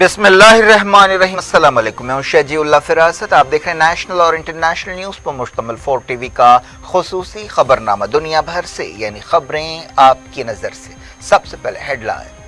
बिस्मिल्लाहिर्रहमानिर्रहीम। अस्सलाम वालेकुम। मैं हूं शजी उल्लाह फिरासत। आप देख रहे हैं नेशनल और इंटरनेशनल न्यूज़ पर मुश्तमिल 4 टीवी का खुसूसी खबरनामा, दुनिया भर से यानी खबरें आपकी नज़र से। सबसे पहले headlines.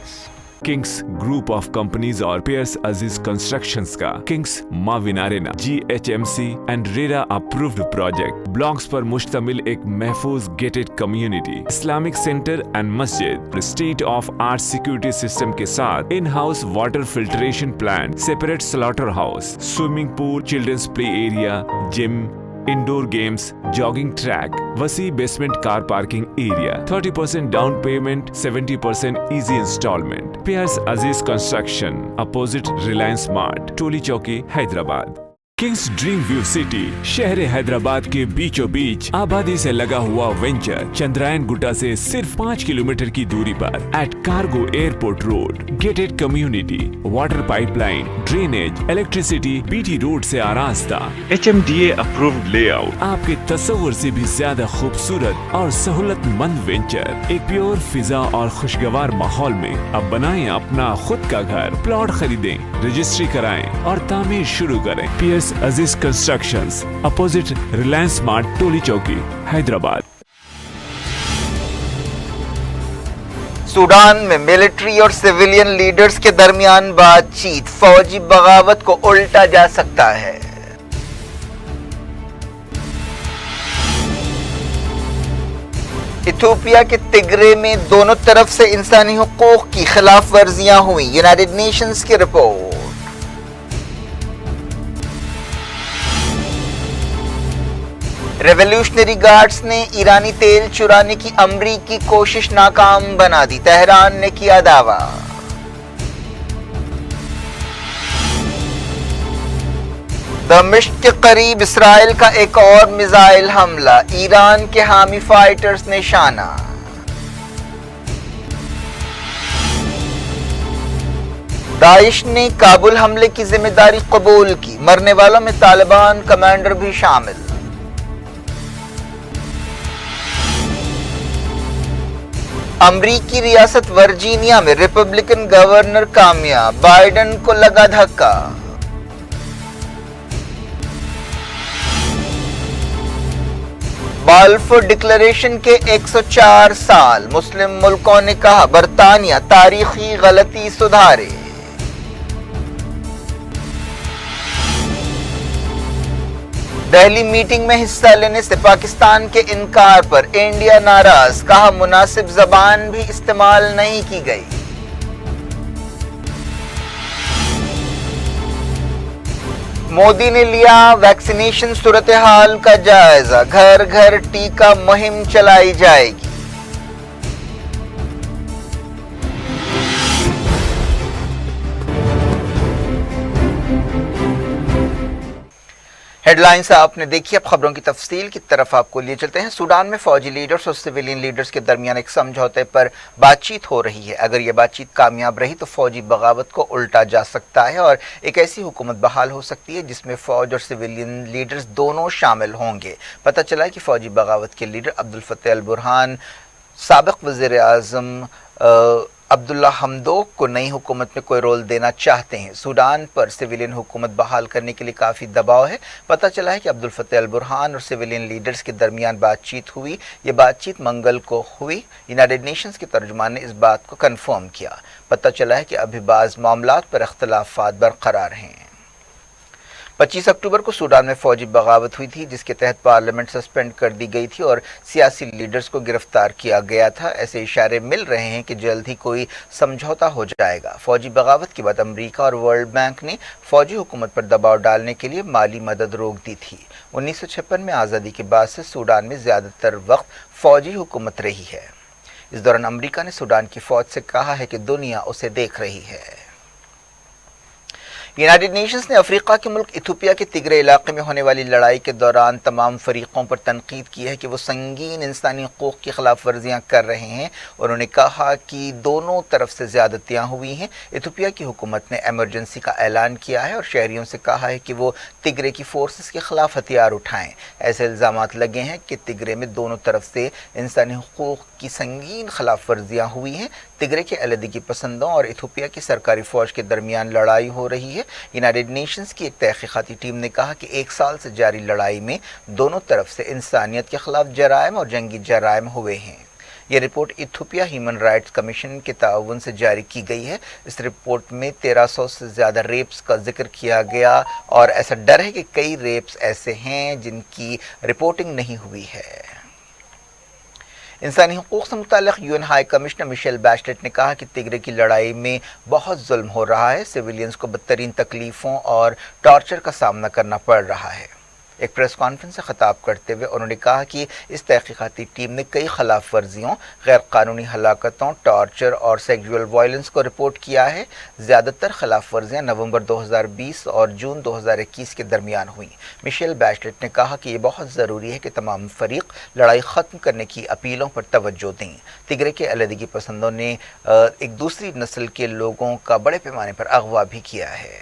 Kings group of companies और पियर्स अजीज कंस्ट्रक्शंस का Kings Mavin Arena GHMC and RERA approved project blocks पर मुश्तमिल एक महफूज gated community, Islamic centre and मस्जिद, state of art security system के साथ in house water filtration plant, separate slaughter house, swimming pool, children's play area, gym, indoor games, jogging track, वसी basement car parking area, 30% down payment, 70% easy instalment. Pierce अजीज construction, opposite Reliance mart, टोली चौकी, Hyderabad. Kings dream view city, शहर हैदराबाद के बीचों बीच आबादी से लगा हुआ venture, Chandrayaan Gutta से सिर्फ 5 किलोमीटर की दूरी पर at cargo airport road, gated community, water pipeline, drainage, electricity, BT road से आरास्ता, HMDA अप्रूव्ड लेआउट, आपके तस्वुर से भी ज्यादा खूबसूरत और सहूलतमंद वेंचर, एक प्योर फिजा और खुशगवार माहौल में अब बनाएं अपना खुद का घर। प्लॉट खरीदें, रजिस्ट्री कराएं और तामीर शुरू करें। Piers Aziz constructions, opposite Reliance mart, टोली चौकी, हैदराबाद। सूडान में मिलिट्री और सिविलियन लीडर्स के दरमियान बातचीत, फौजी बगावत को उल्टा जा सकता है। इथियोपिया के तिग्रे में दोनों तरफ से इंसानी हुकूक की खिलाफ वर्जियां हुई, यूनाइटेड नेशंस की रिपोर्ट। रेवोल्यूशनरी गार्ड्स ने ईरानी तेल चुराने की अमरीकी कोशिश नाकाम बना दी, तेहरान ने किया दावा। दमिश्क के करीब इसराइल का एक और मिसाइल हमला, ईरान के हामी फाइटर्स निशाना। दाइश ने काबुल हमले की जिम्मेदारी कबूल की, मरने वालों में तालिबान कमांडर भी शामिल। अमरीकी रियासत वर्जीनिया में रिपब्लिकन गवर्नर कामयाब, बाइडेन को लगा धक्का। बाल्फोर डिक्लेरेशन के 104 साल, मुस्लिम मुल्कों ने कहा बरतानिया तारीखी गलती सुधारे। दिल्ली मीटिंग में हिस्सा लेने से पाकिस्तान के इनकार पर इंडिया नाराज, कहा मुनासिब जबान भी इस्तेमाल नहीं की गई। मोदी ने लिया वैक्सीनेशन सूरत हाल का जायजा, घर घर टीका मुहिम चलाई जाएगी। हेडलाइंस आपने देखी, अब खबरों की तफसील की तरफ आपको लिए चलते हैं। सूडान में फौजी लीडर्स और सिविलियन लीडर्स के दरमियान एक समझौते पर बातचीत हो रही है। अगर यह बातचीत कामयाब रही तो फौजी बगावत को उल्टा जा सकता है और एक ऐसी हुकूमत बहाल हो सकती है जिसमें फौज और सिविलियन लीडर्स दोनों शामिल होंगे। पता चला है कि फौजी बगावत के लीडर अब्दुल फतेह अल बुरहान साबिक वज़ीर आज़म अब्दुल्ला हमदोक को नई हुकूमत में कोई रोल देना चाहते हैं। सूडान पर सिविलियन हुकूमत बहाल करने के लिए काफ़ी दबाव है। पता चला है कि अब्दुल फतेह अल बुरहान और सिविलियन लीडर्स के दरमियान बातचीत हुई। ये बातचीत मंगल को हुई। यूनाइटेड नेशंस के तर्जुमान ने इस बात को कन्फर्म किया। पता चला है कि अभी बाज़ मामलात पर अख्तलाफात बरकरार हैं। 25 अक्टूबर को सूडान में फौजी बगावत हुई थी, जिसके तहत पार्लियामेंट सस्पेंड कर दी गई थी और सियासी लीडर्स को गिरफ्तार किया गया था। ऐसे इशारे मिल रहे हैं कि जल्द ही कोई समझौता हो जाएगा। फौजी बगावत के बाद अमेरिका और वर्ल्ड बैंक ने फौजी हुकूमत पर दबाव डालने के लिए माली मदद रोक दी थी। 1956 में आज़ादी के बाद से सूडान में ज़्यादातर वक्त फौजी हुकूमत रही है। इस दौरान अमेरिका ने सूडान की फौज से कहा है कि दुनिया उसे देख रही है। यूनाइटेड नेशंस ने अफ्रीका के मुल्क इथियोपिया के तिग्रे इलाके में होने वाली लड़ाई के दौरान तमाम फरीकों पर तनकीद की है कि वो संगीन इंसानी हकूक़ की खिलाफ वर्जियाँ कर रहे हैं। उन्होंने कहा कि दोनों तरफ से ज़्यादतियाँ हुई हैं। इथियोपिया की हुकूमत ने एमरजेंसी का ऐलान किया है और शहरियों से कहा है कि वो तिग्रे की फोर्सेस के खिलाफ हथियार उठाएँ। ऐसे इल्ज़ामात लगे हैं कि तिग्रे में दोनों तरफ से इंसानी हकूक़ کی سنگین خلاف ورزیاں ہوئی ہیں۔ تگرے کے علیحدگی پسندوں اور ایتھوپیا کی سرکاری فوج کے درمیان لڑائی ہو رہی ہے۔ یونائیٹڈ نیشنز کی ایک تحقیقاتی ٹیم نے کہا کہ 1 سال سے جاری لڑائی میں دونوں طرف سے انسانیت کے خلاف جرائم اور جنگی جرائم ہوئے ہیں۔ یہ report Ethiopia human rights commission کے تعاون سے جاری کی گئی ہے۔ اس رپورٹ میں 1300 سے زیادہ ریپس کا ذکر کیا گیا اور ایسا ڈر ہے کہ کئی ریپس ایسے ہیں جن کی رپورٹنگ نہیں ہوئی ہے۔ انسانی حقوق سے متعلق UN ہائی کمشنر مشیل بیچلٹ نے کہا کہ تگرے کی لڑائی میں بہت ظلم ہو رہا ہے، سویلینز کو بدترین تکلیفوں اور ٹارچر کا سامنا کرنا پڑ رہا ہے۔ ایک پریس کانفرنس سے خطاب کرتے ہوئے انہوں نے کہا کہ اس تحقیقاتی ٹیم نے کئی خلاف ورزیوں، غیر قانونی ہلاکتوں، ٹارچر اور سیکسول وائلنس کو رپورٹ کیا ہے۔ زیادہ تر خلاف ورزیاں نومبر 2020 اور جون 2021 کے درمیان ہوئیں۔ مشیل بیچلٹ نے کہا کہ یہ بہت ضروری ہے کہ تمام فریق لڑائی ختم کرنے کی اپیلوں پر توجہ دیں۔ تگرے کے علیحدگی پسندوں نے ایک دوسری نسل کے لوگوں کا بڑے پیمانے پر اغوا بھی کیا ہے۔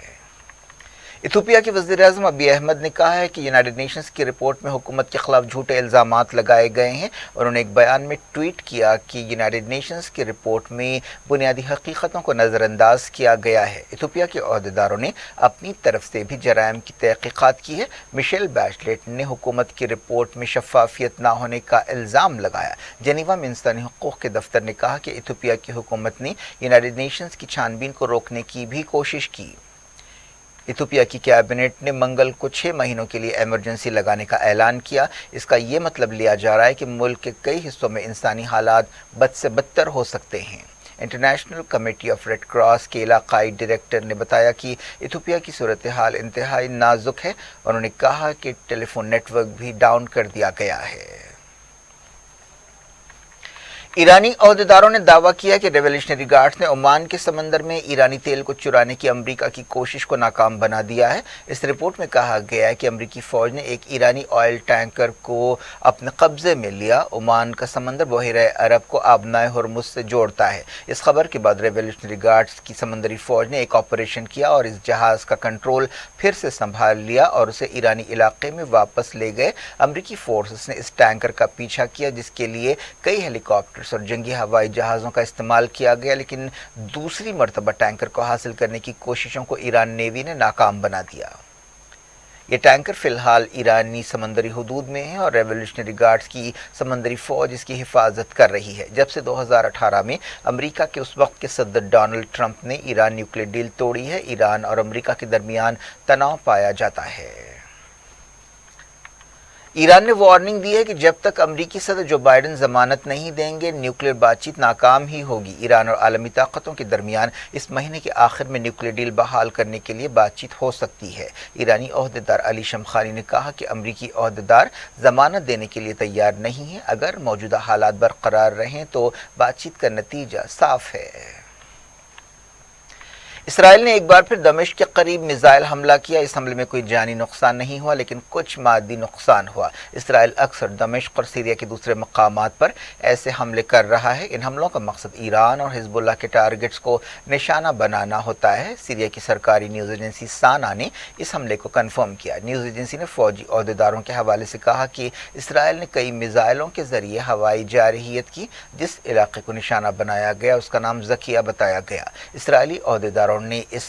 ایتھوپیا کے وزیر اعظم ابی احمد نے کہا ہے کہ یونائیٹڈ نیشنز کی رپورٹ میں حکومت کے خلاف جھوٹے الزامات لگائے گئے ہیں۔ انہوں نے ایک بیان میں ٹویٹ کیا کہ یونائیٹڈ نیشنز کی رپورٹ میں بنیادی حقیقتوں کو نظر انداز کیا گیا ہے۔ ایتھوپیا کے عہدیداروں نے اپنی طرف سے بھی جرائم کی تحقیقات کی ہے۔ مشیل بیچلٹ نے حکومت کی رپورٹ میں شفافیت نہ ہونے کا الزام لگایا۔ جنیوا میں انسانی حقوق کے دفتر نے کہا کہ ایتھوپیا کی حکومت نے یونائیٹڈ نیشنز کی چھان بین کو روکنے کی بھی کوشش کی۔ ایتھوپیا کی کیبنٹ نے منگل کو 6 مہینوں کے لیے ایمرجنسی لگانے کا اعلان کیا۔ اس کا یہ مطلب لیا جا رہا ہے کہ ملک کے کئی حصوں میں انسانی حالات بد سے بدتر ہو سکتے ہیں۔ International committee of red cross کے علاقائی ڈائریکٹر نے بتایا کہ ایتھوپیا کی صورتحال انتہائی نازک ہے۔ انہوں نے کہا کہ ٹیلی فون نیٹ ورک بھی ڈاؤن کر دیا گیا ہے۔ ایرانی عہدیداروں نے دعویٰ کیا کہ ریولیوشنری گارڈز نے عمان کے سمندر میں ایرانی تیل کو چرانے کی امریکہ کی کوشش کو ناکام بنا دیا ہے۔ اس رپورٹ میں کہا گیا ہے کہ امریکی فوج نے ایک ایرانی آئل ٹینکر کو اپنے قبضے میں لیا۔ عمان کا سمندر بحیرہ عرب کو آبنائے ہرمز سے جوڑتا ہے۔ اس خبر کے بعد ریولیوشنری گارڈز کی سمندری فوج نے ایک آپریشن کیا اور اس جہاز کا کنٹرول پھر سے سنبھال لیا اور اسے ایرانی علاقے میں واپس لے گئے۔ امریکی فورسز نے اس ٹینکر کا پیچھا کیا جس کے لیے کئی ہیلی کاپٹر اور جنگی ہوائی جہازوں کا استعمال کیا گیا، لیکن دوسری مرتبہ ٹینکر کو حاصل کرنے کی کوششوں کو ایران نیوی نے ناکام بنا دیا۔ یہ ٹینکر فی الحال ایرانی سمندری حدود میں ہے اور ریولیوشنری گارڈز کی سمندری فوج اس کی حفاظت کر رہی ہے۔ جب سے 2018 میں امریکہ کے اس وقت کے صدر ڈونلڈ ٹرمپ نے ایران نیوکلیئر ڈیل توڑی ہے، ایران اور امریکہ کے درمیان تناؤ پایا جاتا ہے۔ ایران نے وارننگ دی ہے کہ جب تک امریکی صدر جو بائیڈن ضمانت نہیں دیں گے نیوکلیئر بات چیت ناکام ہی ہوگی۔ ایران اور عالمی طاقتوں کے درمیان اس مہینے کے آخر میں نیوکلیئر ڈیل بحال کرنے کے لیے بات چیت ہو سکتی ہے۔ ایرانی عہدیدار علی شمخانی نے کہا کہ امریکی عہدیدار ضمانت دینے کے لیے تیار نہیں ہیں۔ اگر موجودہ حالات برقرار رہیں تو بات چیت کا نتیجہ صاف ہے۔ اسرائیل نے ایک بار پھر دمشق کے قریب میزائل حملہ کیا۔ اس حملے میں کوئی جانی نقصان نہیں ہوا لیکن کچھ مادی نقصان ہوا۔ اسرائیل اکثر دمشق اور سیریا کے دوسرے مقامات پر ایسے حملے کر رہا ہے۔ ان حملوں کا مقصد ایران اور حزب اللہ کے ٹارگٹس کو نشانہ بنانا ہوتا ہے۔ سیریا کی سرکاری نیوز ایجنسی سانا نے اس حملے کو کنفرم کیا۔ نیوز ایجنسی نے فوجی عہدیداروں کے حوالے سے کہا کہ اسرائیل نے کئی میزائلوں کے ذریعے ہوائی جارحیت کی۔ جس علاقے کو نشانہ بنایا گیا اس کا نام ذکیہ بتایا گیا۔ اسرائیلی عہدیداروں نے اس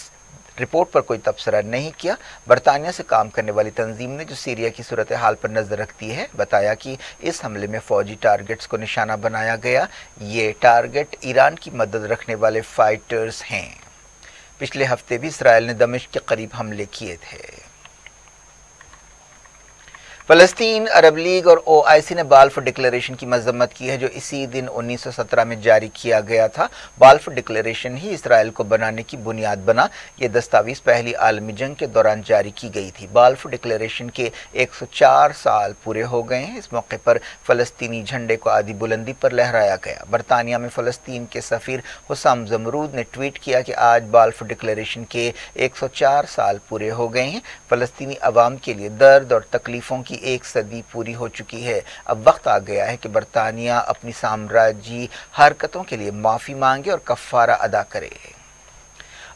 رپورٹ پر کوئی تبصرہ نہیں کیا۔ برطانیہ سے کام کرنے والی تنظیم نے جو سیریا کی صورتحال پر نظر رکھتی ہے بتایا کہ اس حملے میں فوجی ٹارگٹس کو نشانہ بنایا گیا۔ یہ ٹارگٹ ایران کی مدد رکھنے والے فائٹرز ہیں۔ پچھلے ہفتے بھی اسرائیل نے دمشق کے قریب حملے کیے تھے۔ فلسطین عرب لیگ اور OIC نے بالفور ڈکلیریشن کی مذمت کی ہے جو اسی دن 1917 میں جاری کیا گیا تھا۔ بالفور ڈکلیریشن ہی اسرائیل کو بنانے کی بنیاد بنا۔ یہ دستاویز پہلی عالمی جنگ کے دوران جاری کی گئی تھی۔ بالفور ڈکلیریشن کے 104 سال پورے ہو گئے ہیں۔ اس موقع پر فلسطینی جھنڈے کو آدھی بلندی پر لہرایا گیا۔ برطانیہ میں فلسطین کے سفیر حسام زمرود نے ٹویٹ کیا کہ آج بالفور ڈکلیریشن کے 104 سال پورے ہو گئے ہیں۔ فلسطینی عوام کے لیے درد اور تکلیفوں کی ایک صدی پوری ہو چکی ہے۔ اب وقت آ گیا ہے کہ برطانیہ اپنی سامراجی حرکتوں کے لیے معافی مانگے اور کفارہ ادا کرے۔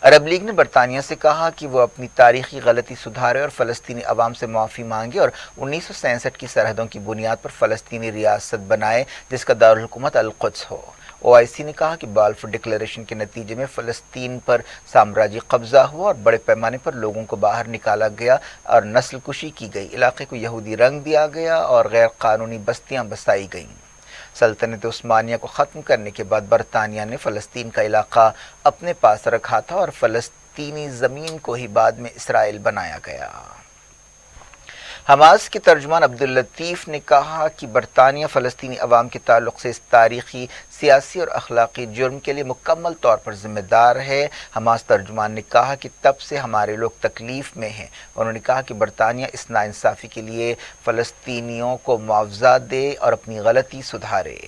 عرب لیگ نے برطانیہ سے کہا کہ وہ اپنی تاریخی غلطی سدھارے اور فلسطینی عوام سے معافی مانگے اور 1967 کی سرحدوں کی بنیاد پر فلسطینی ریاست بنائے جس کا دارالحکومت القدس ہو۔ OIC نے کہا کہ بالفور ڈکلیریشن کے نتیجے میں فلسطین پر سامراجی قبضہ ہوا اور بڑے پیمانے پر لوگوں کو باہر نکالا گیا اور نسل کشی کی گئی، علاقے کو یہودی رنگ دیا گیا اور غیر قانونی بستیاں بسائی گئیں۔ سلطنت عثمانیہ کو ختم کرنے کے بعد برطانیہ نے فلسطین کا علاقہ اپنے پاس رکھا تھا اور فلسطینی زمین کو ہی بعد میں اسرائیل بنایا گیا۔ حماس کے ترجمان عبداللطیف نے کہا کہ برطانیہ فلسطینی عوام کے تعلق سے اس تاریخی، سیاسی اور اخلاقی جرم کے لیے مکمل طور پر ذمہ دار ہے۔ حماس ترجمان نے کہا کہ تب سے ہمارے لوگ تکلیف میں ہیں۔ انہوں نے کہا کہ برطانیہ اس ناانصافی کے لیے فلسطینیوں کو معاوضہ دے اور اپنی غلطی سدھارے۔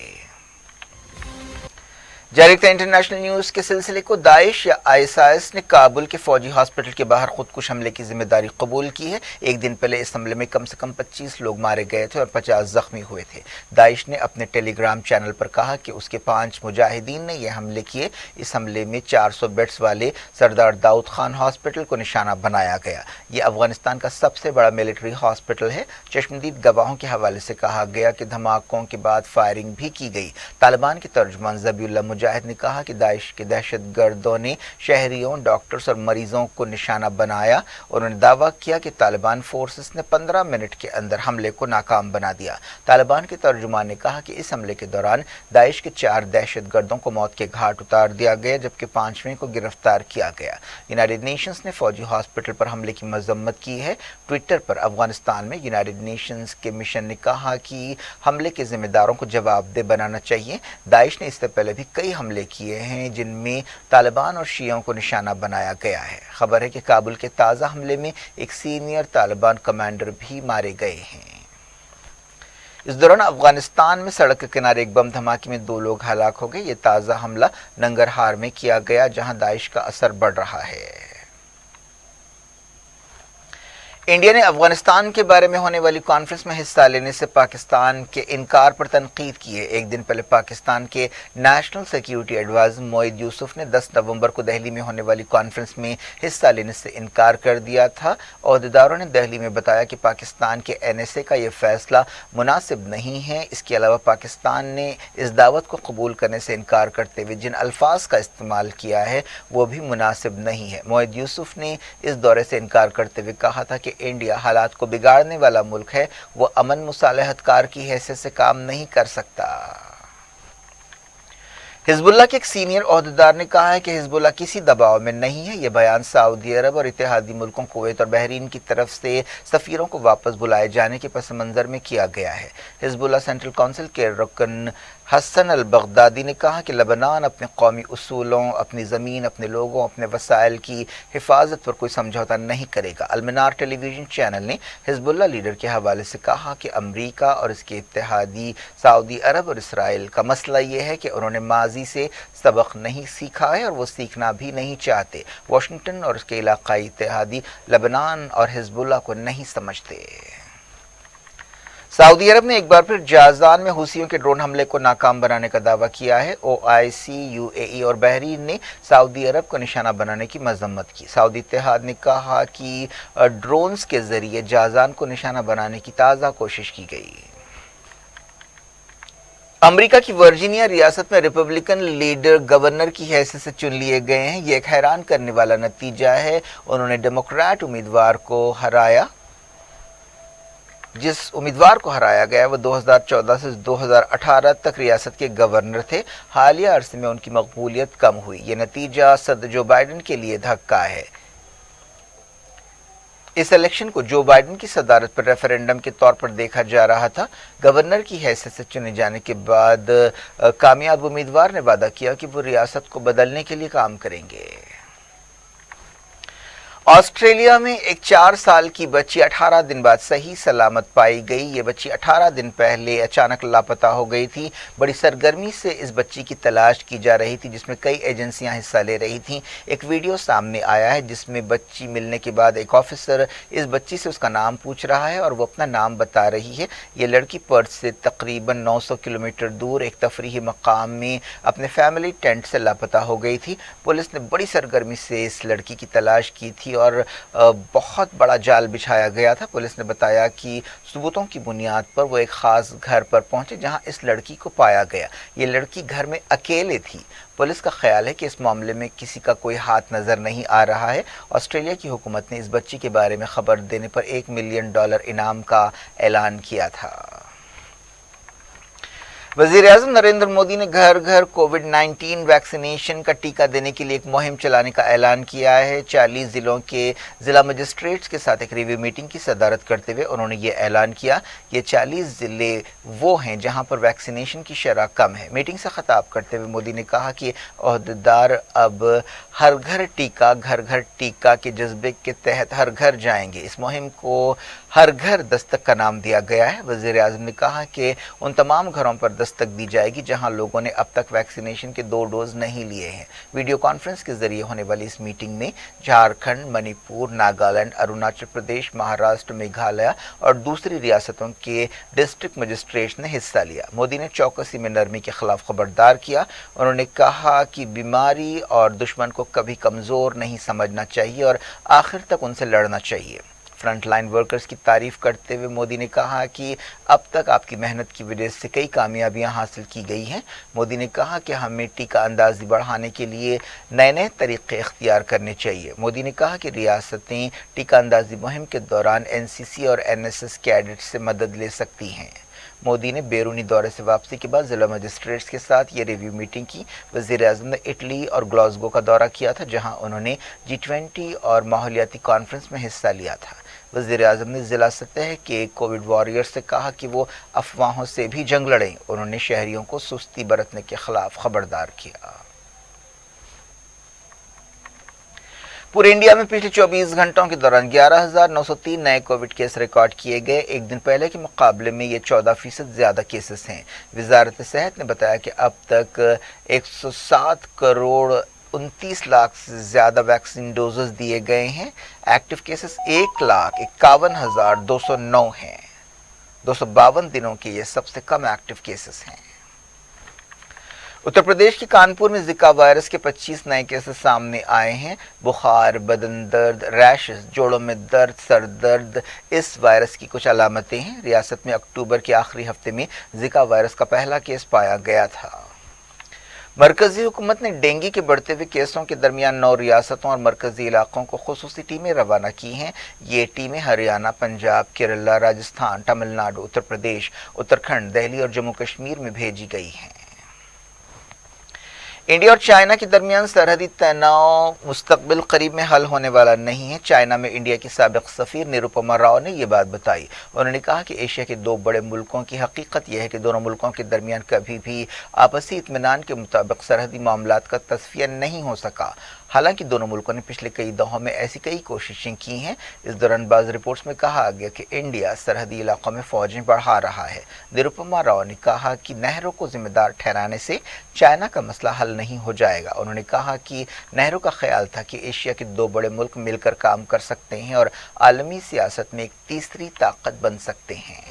جاری انٹرنیشنل نیوز کے سلسلے کو داعش یا ISIS نے کابل کے فوجی ہاسپٹل کے باہر خودکش حملے کی ذمہ داری قبول کی ہے۔ ایک دن پہلے اس حملے میں کم سے کم 25 لوگ مارے گئے تھے اور 50 زخمی ہوئے تھے۔ داعش نے اپنے ٹیلی گرام چینل پر کہا کہ اس کے 5 مجاہدین نے یہ حملے کیے۔ اس حملے میں 400 بیڈز والے سردار داؤد خان ہاسپٹل کو نشانہ بنایا گیا۔ یہ افغانستان کا سب سے بڑا ملٹری ہاسپٹل ہے۔ چشمدید گواہوں کے حوالے سے کہا گیا کہ دھماکوں کے بعد فائرنگ بھی کی گئی۔ طالبان کے ترجمان ذبیح اللہ مجاہد نے کہا کہ داعش کے دہشت گردوں نے شہریوں، ڈاکٹرز اور مریضوں کو نشانہ بنایا۔ انہوں نے دعویٰ کیا کہ طالبان فورسز نے 15 منٹ کے اندر حملے کو ناکام بنا دیا۔ طالبان کے ترجمان نے کہا کہ اس حملے کے دوران داعش کے 4 دہشت گردوں کو موت کے گھاٹ اتار دیا گیا جبکہ 5ویں کو گرفتار کیا گیا۔ یونائیٹڈ نیشنز نے فوجی ہاسپٹل پر حملے کی مذمت کی ہے۔ ٹویٹر پر افغانستان میں یونائیٹڈ نیشنز کے مشن نے کہا کہ حملے کے ذمہ داروں کو جواب دہ بنانا چاہیے۔ داعش نے اس سے پہلے بھی کئی حملے کیے ہیں جن میں طالبان اور شیعوں کو نشانہ بنایا گیا ہے۔ خبر ہے کہ کابل کے تازہ حملے میں ایک سینئر طالبان کمانڈر بھی مارے گئے ہیں۔ اس دوران افغانستان میں سڑک کے کنارے ایک بم دھماکے میں 2 لوگ ہلاک ہو گئے۔ یہ تازہ حملہ ننگرہار میں کیا گیا جہاں داعش کا اثر بڑھ رہا ہے۔ انڈیا نے افغانستان کے بارے میں ہونے والی کانفرنس میں حصہ لینے سے پاکستان کے انکار پر تنقید کی ہے۔ ایک دن پہلے پاکستان کے نیشنل سیکیورٹی ایڈوائزر موئید یوسف نے 10 نومبر کو دہلی میں ہونے والی کانفرنس میں حصہ لینے سے انکار کر دیا تھا۔ عہدیداروں نے دہلی میں بتایا کہ پاکستان کے NSA کا یہ فیصلہ مناسب نہیں ہے۔ اس کے علاوہ پاکستان نے اس دعوت کو قبول کرنے سے انکار کرتے ہوئے جن الفاظ کا استعمال کیا ہے وہ بھی مناسب نہیں ہے۔ موئید یوسف نے اس دورے سے انکار کرتے ہوئے کہا تھا کہ انڈیا حالات کو بگاڑنے والا ملک ہے، وہ امن مصالحت کار کی حیثیت سے کام نہیں کر سکتا۔ حزب اللہ کے ایک سینئر عہدیدار نے کہا ہے کہ حزب اللہ کسی دباؤ میں نہیں ہے۔ یہ بیان سعودی عرب اور اتحادی ملکوں کویت اور بحرین کی طرف سے سفیروں کو واپس بلائے جانے کے پس منظر میں کیا گیا ہے۔ حزب اللہ سینٹرل کونسل کے رکن حسن البغدادی نے کہا کہ لبنان اپنے قومی اصولوں، اپنی زمین، اپنے لوگوں، اپنے وسائل کی حفاظت پر کوئی سمجھوتہ نہیں کرے گا۔ المنار ٹیلی ویژن چینل نے حزب اللہ لیڈر کے حوالے سے کہا کہ امریکہ اور اس کے اتحادی سعودی عرب اور اسرائیل کا مسئلہ یہ ہے کہ انہوں نے ماضی سے سبق نہیں سیکھا ہے اور وہ سیکھنا بھی نہیں چاہتے۔ واشنگٹن اور اس کے علاقائی اتحادی لبنان اور حزب اللہ کو نہیں سمجھتے۔ سعودی عرب نے ایک بار پھر جازان میں حوثیوں کے ڈرون حملے کو ناکام بنانے کا دعویٰ کیا ہے۔ OIC، UAE اور بحرین نے سعودی عرب کو نشانہ بنانے کی مذمت کی۔ سعودی اتحاد نے کہا کہ ڈرونز کے ذریعے جازان کو نشانہ بنانے کی تازہ کوشش کی گئی۔ امریکہ کی ورجینیا ریاست میں ریپبلکن لیڈر گورنر کی حیثیت سے چن لیے گئے ہیں۔ یہ ایک حیران کرنے والا نتیجہ ہے۔ انہوں نے ڈیموکریٹ امیدوار کو ہرایا۔ جس امیدوار کو ہرایا گیا وہ 2014 سے 2018 تک ریاست کے گورنر تھے۔ حالیہ عرصے میں ان کی مقبولیت کم ہوئی۔ یہ نتیجہ صدر جو بائیڈن کے لیے دھکا ہے۔ اس الیکشن کو جو بائیڈن کی صدارت پر ریفرینڈم کے طور پر دیکھا جا رہا تھا۔ گورنر کی حیثیت سے چنے جانے کے بعد کامیاب امیدوار نے وعدہ کیا کہ وہ ریاست کو بدلنے کے لیے کام کریں گے۔ ऑस्ट्रेलिया में एक 4 साल की बच्ची 18 दिन बाद सही सलामत पाई गई। ये बच्ची 18 दिन पहले अचानक लापता हो गई थी। बड़ी सरगर्मी से इस बच्ची की तलाश की जा रही थी, जिसमें कई एजेंसियां हिस्सा ले रही थीं। एक वीडियो सामने आया है जिसमें बच्ची मिलने के बाद एक ऑफिसर इस बच्ची से उसका नाम पूछ रहा है और वो अपना नाम बता रही है। ये लड़की पर्थ से तकरीबन 900 किलोमीटर दूर एक तफरीही मकाम में अपने फैमिली टेंट से लापता हो गई थी। पुलिस ने बड़ी सरगर्मी से इस लड़की की तलाश की थी और बहुत बड़ा जाल बिछाया गया था। पुलिस ने बताया कि सबूतों की बुनियाद पर वो एक ख़ास घर पर पहुंचे जहां इस लड़की को पाया गया। ये लड़की घर में अकेले थी। पुलिस का ख्याल है कि इस मामले में किसी का कोई हाथ नज़र नहीं आ रहा है। ऑस्ट्रेलिया की हुकूमत ने इस बच्ची के बारे में खबर देने पर $1 मिलियन इनाम का ऐलान किया था। वज़ीर-ए-आज़म नरेंद्र मोदी ने घर घर कोविड-19 वैक्सीनेशन का टीका देने के लिए एक मुहिम चलाने का ऐलान किया है। 40 ज़िलों के ज़िला मजिस्ट्रेट्स के साथ एक रिव्यू मीटिंग की सदारत करते हुए उन्होंने ये ऐलान किया। ये 40 ज़िले वो हैं जहां पर वैक्सीनेशन की शरह कम है। मीटिंग से ख़िताब करते हुए मोदी ने कहा कि ओहदेदार अब हर घर टीका के जज्बे के तहत हर घर जाएंगे। इस मुहिम को हर घर दस्तक का नाम दिया गया है। वज़ीर-ए-आज़म ने कहा कि उन तमाम घरों पर दस्तक दी जाएगी जहां लोगों ने अब तक वैक्सीनेशन के 2 डोज नहीं लिए हैं। वीडियो कॉन्फ्रेंस के जरिए होने वाली इस मीटिंग में झारखंड, मणिपुर, नागालैंड, अरुणाचल प्रदेश, महाराष्ट्र, मेघालय और दूसरी रियासतों के डिस्ट्रिक्ट मजिस्ट्रेट्स ने हिस्सा लिया। मोदी ने चौकसी में नरमी के खिलाफ खबरदार किया। उन्होंने कहा कि बीमारी और दुश्मन को कभी कमज़ोर नहीं समझना चाहिए और आखिर तक उनसे लड़ना चाहिए। फ्रंट लाइन वर्कर्स की तारीफ करते हुए मोदी ने कहा कि अब तक आपकी मेहनत की वजह से कई कामयाबियां हासिल की गई हैं। मोदी ने कहा कि हमें टीका अंदाजी बढ़ाने के लिए नए नए तरीक़े इख्तियार करने चाहिए। मोदी ने कहा कि रियासतें टीका अंदाजी मुहिम के दौरान NCC और NSS कैडेट्स से मदद ले सकती हैं। मोदी ने बैरूनी दौरे से वापसी के बाद ज़िला मजिस्ट्रेट्स के साथ ये रिव्यू मीटिंग की। वज़ीर-ए-आज़म ने इटली और ग्लासगो का दौरा किया था जहां उन्होंने G20 और माहौलियाती कॉन्फ्रेंस में हिस्सा लिया था। वज़ीर-ए-आज़म ने ज़िला सतह के कोविड वॉरियर्स से कहा कि वो अफवाहों से भी जंग लड़ें। उन्होंने शहरियों को सुस्ती बरतने के खिलाफ खबरदार किया। पूरे इंडिया में पिछले 24 घंटों के दौरान 11,903 नए कोविड केस रिकॉर्ड किए गए। एक दिन पहले के मुकाबले में ये 14% ज़्यादा केसेस हैं। वज़ारत सेहत ने बताया कि अब तक 107 करोड़ 29 लाख से ज़्यादा वैक्सीन डोजेस दिए गए हैं। एक्टिव केसेस 1,51,209 हैं। 252 दिनों के ये सबसे कम एक्टिव केसेस हैं। उत्तर प्रदेश के कानपुर में जिका वायरस के 25 नए केसेस सामने आए हैं। बुखार, बदन दर्द, रैशेस, जोड़ों में दर्द, सर दर्द इस वायरस की कुछ अलामतें हैं। रियासत में अक्टूबर के आखिरी हफ्ते में जिका वायरस का पहला केस पाया गया था। मरकजी हुकूमत ने डेंगू के बढ़ते हुए केसों के दरमियान 9 रियासतों और मरकजी इलाकों को खुसूसी टीमें रवाना की हैं। ये टीमें हरियाणा, पंजाब, केरला, राजस्थान, तमिलनाडु, उत्तर प्रदेश, उत्तराखंड, दिल्ली और जम्मू कश्मीर में भेजी गई हैं। इंडिया और चाइना के दरमियान सरहदी तनाव मुस्तकबिल करीब में हल होने वाला नहीं है। चाइना में इंडिया की साबिक सफ़ीर निरुपमा राव ने ये बात बताई। उन्होंने कहा कि एशिया के 2 बड़े मुल्कों की हकीकत यह है कि दोनों मुल्कों के दरमियान कभी भी आपसी इत्मीनान के मुताबिक सरहदी मामलात का तस्फिया नहीं हो सका। हालांकि दोनों मुल्कों ने पिछले कई दौहों में ऐसी कई कोशिशें की हैं। इस दौरान बाज़ रिपोर्ट्स में कहा गया कि इंडिया सरहदी इलाकों में फ़ौजें बढ़ा रहा है। निरुपमा राव ने कहा कि नहरों को जिम्मेदार ठहराने से चाइना का मसला हल नहीं हो जाएगा। उन्होंने कहा कि नहरों का ख्याल था कि एशिया के 2 बड़े मुल्क मिलकर काम कर सकते हैं और आलमी सियासत में एक तीसरी ताकत बन सकते हैं।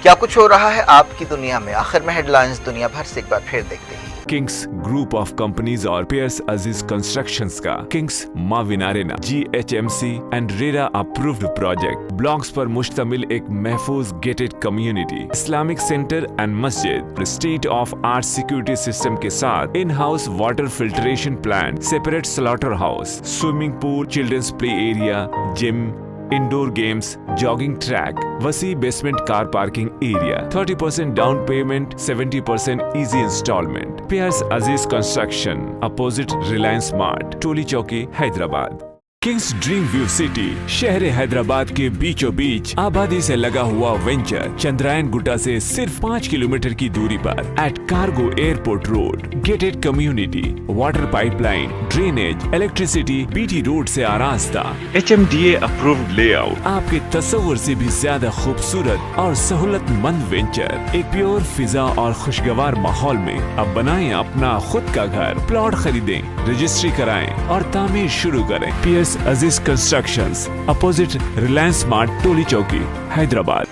क्या कुछ हो रहा है आपकी दुनिया में? आखिर में हेडलाइंस दुनिया भर से एक बार फिर देखते हैं। किंग्स ग्रुप ऑफ कंपनीज और पियर्स अजीज कंस्ट्रक्शंस का Kings Mavin Arena GHMC and RERA approved project blocks पर मुश्तमिल एक महफूज gated community, Islamic centre and मस्जिद, state of art security system के साथ in house water filtration plant, separate slaughter house, swimming pool, children's play area, gym, indoor games, jogging track, वसी basement car parking area, 30% down payment, 70% easy instalment. Pierce अजीज construction, opposite Reliance mart, टोली चौकी, Hyderabad. Kings dream view city शहर हैदराबाद के बीचों बीच आबादी से लगा हुआ venture Chandrayaan Gutta से सिर्फ 5 किलोमीटर की दूरी पर at cargo airport road, gated community, water pipeline, drainage, electricity, BT road से आरास्ता, HMDA अप्रूव्ड लेआउट, आपके तस्वर से भी ज्यादा खूबसूरत और सहूलतमंद वेंचर एक प्योर फिजा और खुशगवार माहौल में अब बनाएं अपना खुद का घर। प्लॉट खरीदें, रजिस्ट्री कराएं और तामीर शुरू करें। PS Aziz Constructions, opposite Reliance Mart, टोली चौकी, हैदराबाद।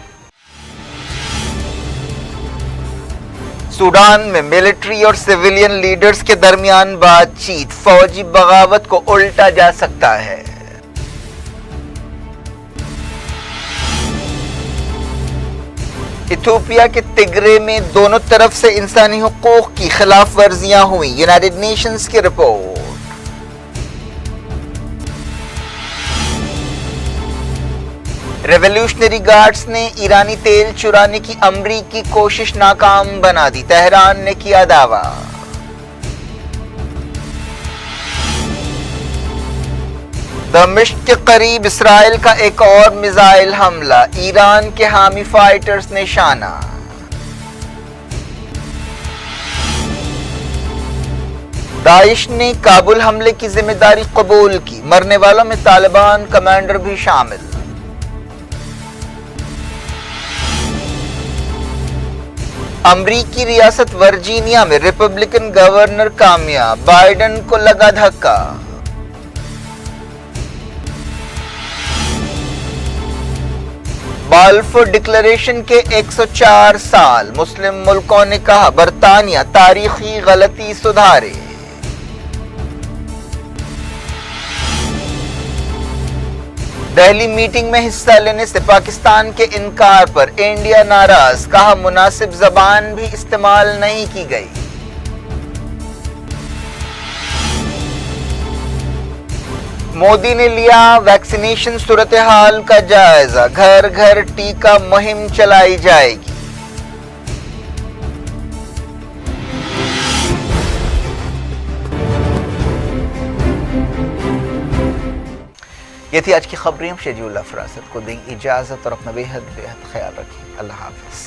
सूडान में मिलिट्री और सिविलियन लीडर्स के दरमियान बातचीत, फौजी बगावत को उल्टा जा सकता है। इथियोपिया के तिग्रे में दोनों तरफ से इंसानी हुकूक की खिलाफ वर्जियां हुई, यूनाइटेड नेशंस की रिपोर्ट। रेवोल्यूशनरी गार्ड्स ने ईरानी तेल चुराने की अमरीकी कोशिश नाकाम बना दी, तेहरान ने किया दावा। दमिश्क के करीब इसराइल का एक और मिसाइल हमला, ईरान के हामी फाइटर्स निशाना। दाइश ने काबुल हमले की जिम्मेदारी कबूल की, मरने वालों में तालिबान कमांडर भी शामिल। अमरीकी रियासत वर्जीनिया में रिपब्लिकन गवर्नर कामयाब, बाइडेन को लगा धक्का। बाल्फोर डिक्लेरेशन के 104 साल, मुस्लिम मुल्कों ने कहा बरतानिया तारीखी गलती सुधारे। दिल्ली मीटिंग में हिस्सा लेने से पाकिस्तान के इनकार पर इंडिया नाराज, कहा मुनासिब जबान भी इस्तेमाल नहीं की गई। मोदी ने लिया वैक्सीनेशन सूरत हाल का जायजा, घर घर टीका मुहिम चलाई जाएगी। ये थी आज की खबरें। हम शेड्यूल फरासत को दें इजाजत और अपना बेहद ख्याल रखें। अल्लाह हाफिज।